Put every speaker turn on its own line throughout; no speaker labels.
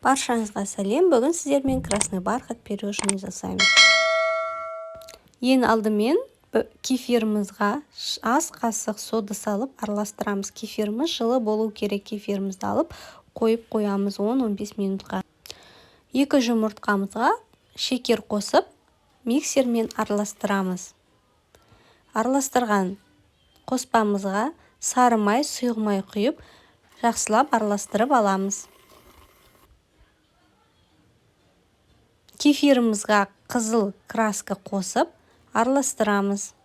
Баршаңызға сәлем. Бүгін сіздермен красный бархат пирожный жасаймыз. Ең алдымен кефирімізға аз қасық сода салып араластырамыз. Кефиріміз жылы болу керек. Кефирімізді алып қойып қоямыз 10-15 минутқа. 2 жұмыртқамызға шекер қосып миксермен араластырамыз. Араластырған қоспамызға сары май, сұйық май құйып жақсылап араластырып аламыз. Кефирімізге қызыл краска қосып араластырамыз.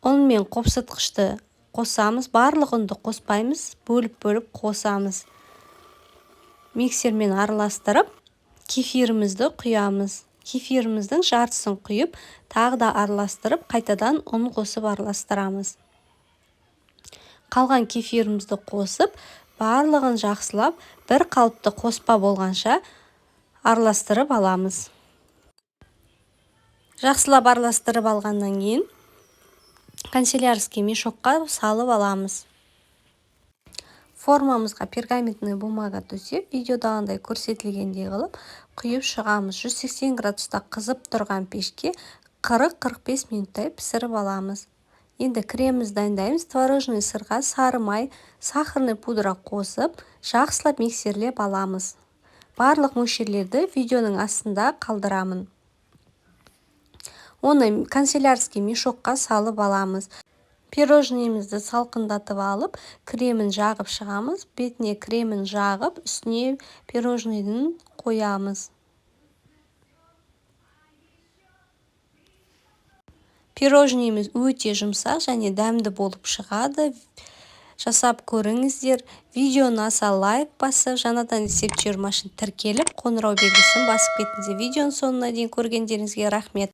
ұн мен қопсытқышты қосамыз. Барлық ұнды қоспаймыз, бөліп қосамыз. Миксермен араластырып, кефирімізді құямыз. Кефиріміздің жартысын құйып, тағы да араластырып, қайтадан ұн қосып араластырамыз. Қалған кефирімізді қосып, барлығын жақсылап, бір қалыпты қоспа болғанша араластырып аламыз. Жақсылап араластырып алғаннан кейін канцелярский мешокқа салып аламыз. Формамызға пергаментный бумага төсеп, видеодағындай көрсетілгендей қылып құйып шығамыз. 180 градуста қызып тұрған пешке 40-45 минуттай пісіріп аламыз. Енді кремімізді дайындаймыз. Творожный сырға сары май, сахарный пудра қосып, жақсылап миксерлеп аламыз. Барлық мөлшерлерді видеоның астында қалдырамын. Оны канцелярский мешокқа салып аламыз. Пирожныйымызды салқындатып алып, кремін жағып шығамыз. Бетіне кремін жағып, үстіне пирожныйдың қоямыз. Пирожныйымыз өте жұмсақ және дәмді болып шығады. Жасап көріңіздер. Видеоны аса лайк басып, жаңадан рецепт жіберу үшін тіркеліп, қоңырау белгісін басып кетіңіздер. Видеоның соңына дейін көргендеріңізге рахмет.